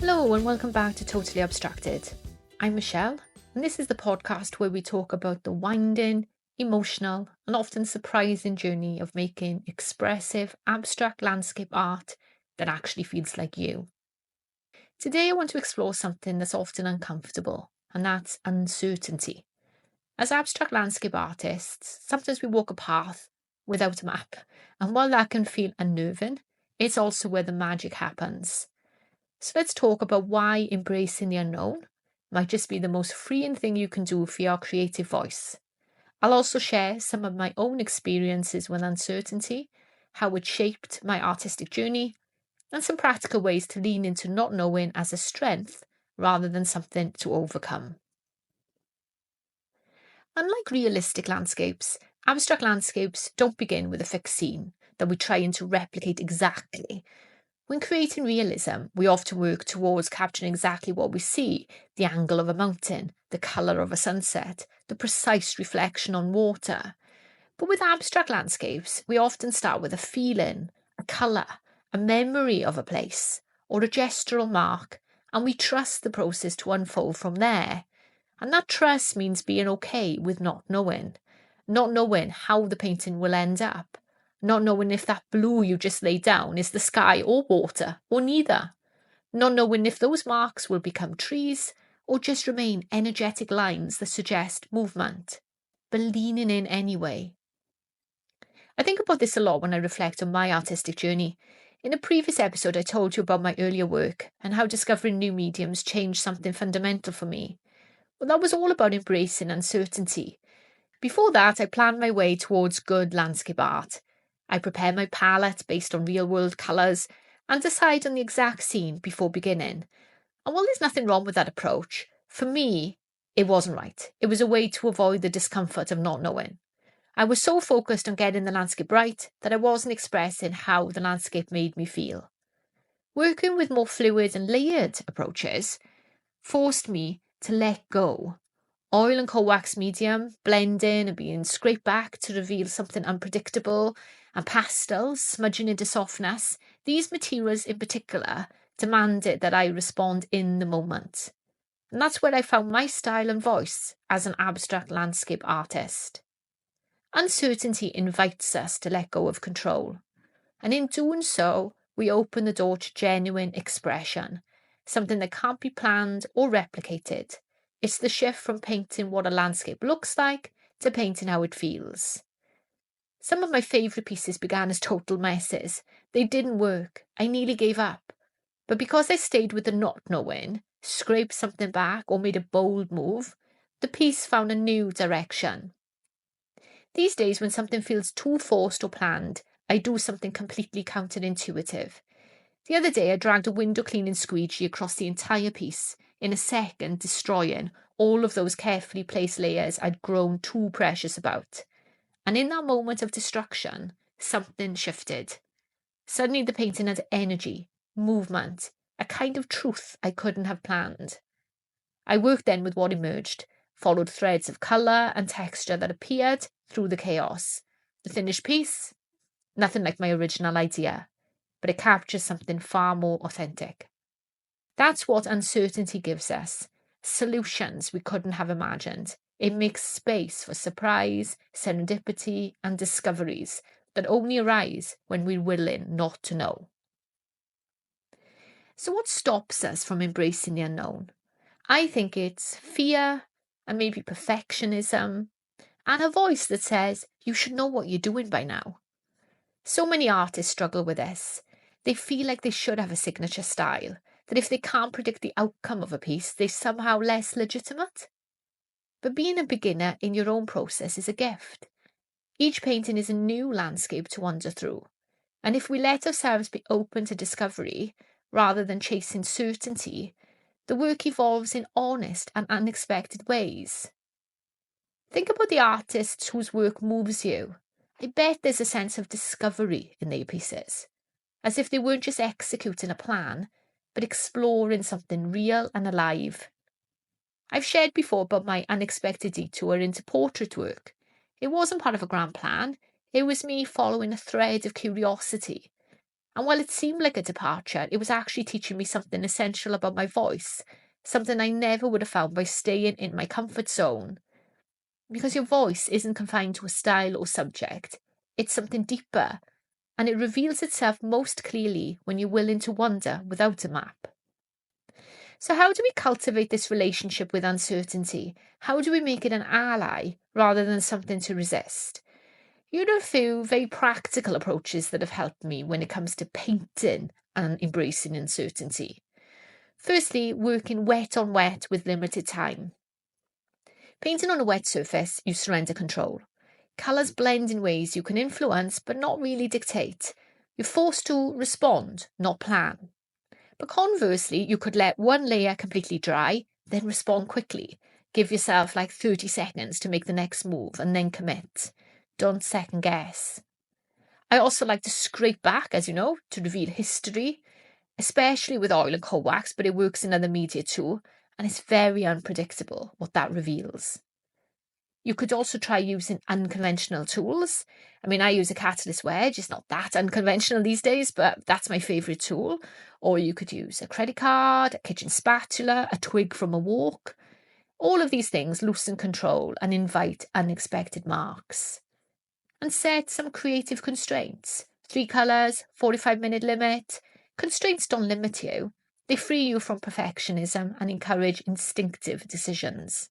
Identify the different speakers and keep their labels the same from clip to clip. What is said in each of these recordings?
Speaker 1: Hello and welcome back to Totally Abstracted. I'm Michelle, and this is the podcast where we talk about the winding, emotional, and often surprising journey of making expressive, abstract landscape art that actually feels like you. Today I want to explore something that's often uncomfortable, and that's uncertainty. As abstract landscape artists, sometimes we walk a path without a map, and while that can feel unnerving, it's also where the magic happens. So let's talk about why embracing the unknown might just be the most freeing thing you can do for your creative voice. I'll also share some of my own experiences with uncertainty, how it shaped my artistic journey, and some practical ways to lean into not knowing as a strength rather than something to overcome. Unlike realistic landscapes, abstract landscapes don't begin with a fixed scene that we're trying to replicate exactly. When creating realism, we often work towards capturing exactly what we see: the angle of a mountain, the colour of a sunset, the precise reflection on water. But with abstract landscapes, we often start with a feeling, a colour, a memory of a place, or a gestural mark, and we trust the process to unfold from there. And that trust means being okay with not knowing how the painting will end up, not knowing if that blue you just laid down is the sky or water, or neither, not knowing if those marks will become trees or just remain energetic lines that suggest movement, but leaning in anyway. I think about this a lot when I reflect on my artistic journey. In a previous episode, I told you about my earlier work and how discovering new mediums changed something fundamental for me. Well, that was all about embracing uncertainty. Before that, I planned my way towards good landscape art. I prepare my palette based on real-world colours and decide on the exact scene before beginning. And while there's nothing wrong with that approach, for me, it wasn't right. It was a way to avoid the discomfort of not knowing. I was so focused on getting the landscape right that I wasn't expressing how the landscape made me feel. Working with more fluid and layered approaches forced me to let go. Oil and coax medium, blending and being scraped back to reveal something unpredictable, and pastels smudging into softness. These materials in particular demanded that I respond in the moment. And that's where I found my style and voice as an abstract landscape artist. Uncertainty invites us to let go of control. And in doing so, we open the door to genuine expression, something that can't be planned or replicated. It's the shift from painting what a landscape looks like to painting how it feels. Some of my favourite pieces began as total messes. They didn't work. I nearly gave up. But because I stayed with the not knowing, scraped something back or made a bold move, the piece found a new direction. These days, when something feels too forced or planned, I do something completely counterintuitive. The other day, I dragged a window cleaning squeegee across the entire piece, in a second destroying all of those carefully placed layers I'd grown too precious about. And in that moment of destruction, something shifted. Suddenly the painting had energy, movement, a kind of truth I couldn't have planned. I worked then with what emerged, followed threads of colour and texture that appeared through the chaos. The finished piece? Nothing like my original idea, but it captures something far more authentic. That's what uncertainty gives us. Solutions we couldn't have imagined. It makes space for surprise, serendipity, and discoveries that only arise when we're willing not to know. So what stops us from embracing the unknown? I think it's fear and maybe perfectionism and a voice that says you should know what you're doing by now. So many artists struggle with this. They feel like they should have a signature style, that if they can't predict the outcome of a piece, they're somehow less legitimate. But being a beginner in your own process is a gift. Each painting is a new landscape to wander through. And if we let ourselves be open to discovery, rather than chasing certainty, the work evolves in honest and unexpected ways. Think about the artists whose work moves you. I bet there's a sense of discovery in their pieces, as if they weren't just executing a plan, but exploring something real and alive. I've shared before about my unexpected detour into portrait work. It wasn't part of a grand plan. It was me following a thread of curiosity. And while it seemed like a departure, it was actually teaching me something essential about my voice, something I never would have found by staying in my comfort zone. Because your voice isn't confined to a style or subject, it's something deeper, and it reveals itself most clearly when you're willing to wander without a map. So, how do we cultivate this relationship with uncertainty? How do we make it an ally rather than something to resist? You know, a few very practical approaches that have helped me when it comes to painting and embracing uncertainty. Firstly, working wet on wet with limited time. Painting on a wet surface, you surrender control. Colours blend in ways you can influence but not really dictate. You're forced to respond, not plan. But conversely, you could let one layer completely dry, then respond quickly. Give yourself like 30 seconds to make the next move and then commit. Don't second guess. I also like to scrape back, as you know, to reveal history, especially with oil and coal wax, but it works in other media too, and it's very unpredictable what that reveals. You could also try using unconventional tools. I mean, I use a catalyst wedge. It's not that unconventional these days, but that's my favourite tool. Or you could use a credit card, a kitchen spatula, a twig from a walk. All of these things loosen control and invite unexpected marks. And set some creative constraints. 3 colours, 45-minute limit. Constraints don't limit you. They free you from perfectionism and encourage instinctive decisions.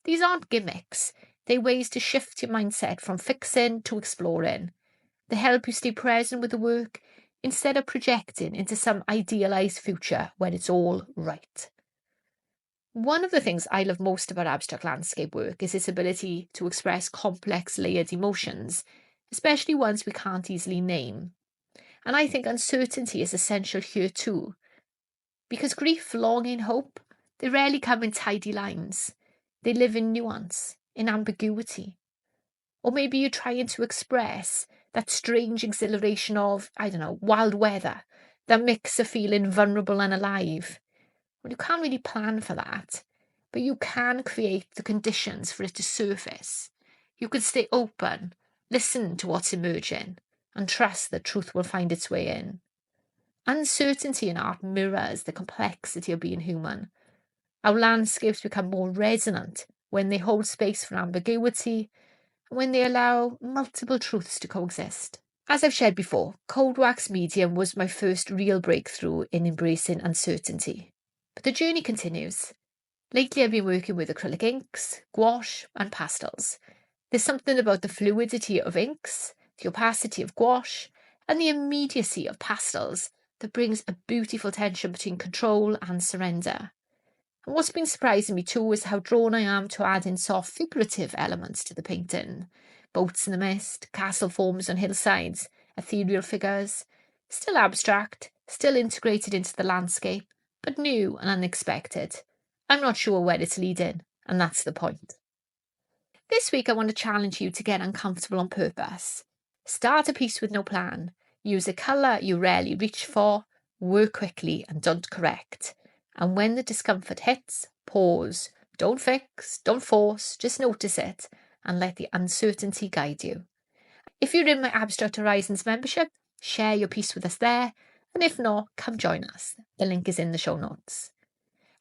Speaker 1: These aren't gimmicks. They're ways to shift your mindset from fixing to exploring. They help you stay present with the work instead of projecting into some idealised future when it's all right. One of the things I love most about abstract landscape work is its ability to express complex layered emotions, especially ones we can't easily name. And I think uncertainty is essential here too. Because grief, longing, hope, they rarely come in tidy lines. They live in nuance, in ambiguity. Or maybe you're trying to express that strange exhilaration of, I don't know, wild weather, that mix of feeling vulnerable and alive. Well, you can't really plan for that, but you can create the conditions for it to surface. You can stay open, listen to what's emerging, and trust that truth will find its way in. Uncertainty in art mirrors the complexity of being human. Our landscapes become more resonant when they hold space for ambiguity and when they allow multiple truths to coexist. As I've shared before, cold wax medium was my first real breakthrough in embracing uncertainty. But the journey continues. Lately I've been working with acrylic inks, gouache and pastels. There's something about the fluidity of inks, the opacity of gouache and the immediacy of pastels that brings a beautiful tension between control and surrender. And what's been surprising me too is how drawn I am to add in soft figurative elements to the painting. Boats in the mist, castle forms on hillsides, ethereal figures. Still abstract, still integrated into the landscape, but new and unexpected. I'm not sure where it's leading, and that's the point. This week I want to challenge you to get uncomfortable on purpose. Start a piece with no plan. Use a colour you rarely reach for. Work quickly and don't correct. And when the discomfort hits, pause. Don't fix, don't force, just notice it and let the uncertainty guide you. If you're in my Abstract Horizons membership, share your piece with us there. And if not, come join us. The link is in the show notes.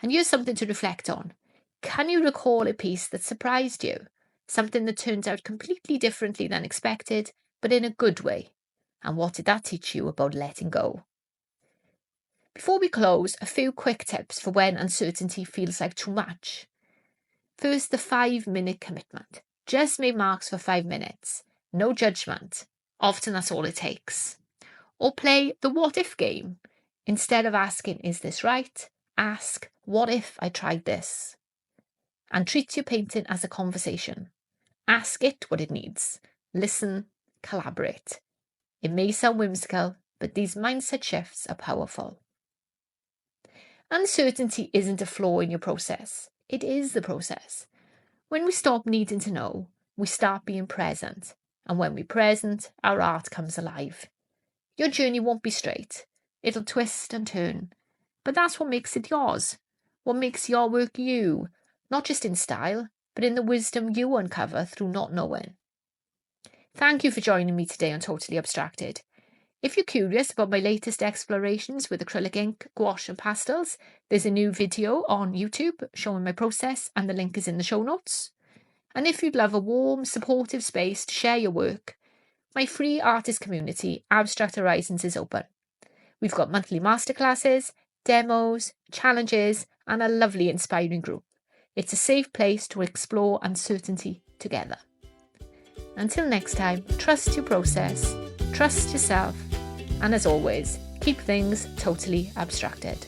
Speaker 1: And here's something to reflect on. Can you recall a piece that surprised you? Something that turns out completely differently than expected, but in a good way. And what did that teach you about letting go? Before we close, a few quick tips for when uncertainty feels like too much. First, the 5-minute commitment. Just make marks for 5 minutes. No judgment. Often that's all it takes. Or play the what if game. Instead of asking, is this right? Ask, what if I tried this? And treat your painting as a conversation. Ask it what it needs. Listen, collaborate. It may sound whimsical, but these mindset shifts are powerful. Uncertainty isn't a flaw in your process. It is the process. When we stop needing to know, we start being present. And when we're present, our art comes alive. Your journey won't be straight. It'll twist and turn. But that's what makes it yours. What makes your work you, not just in style, but in the wisdom you uncover through not knowing. Thank you for joining me today on Totally Abstracted. If you're curious about my latest explorations with acrylic ink, gouache and pastels, there's a new video on YouTube showing my process and the link is in the show notes. And if you'd love a warm, supportive space to share your work, my free artist community, Abstract Horizons, is open. We've got monthly masterclasses, demos, challenges, and a lovely inspiring group. It's a safe place to explore uncertainty together. Until next time, trust your process, trust yourself, and as always, keep things totally abstracted.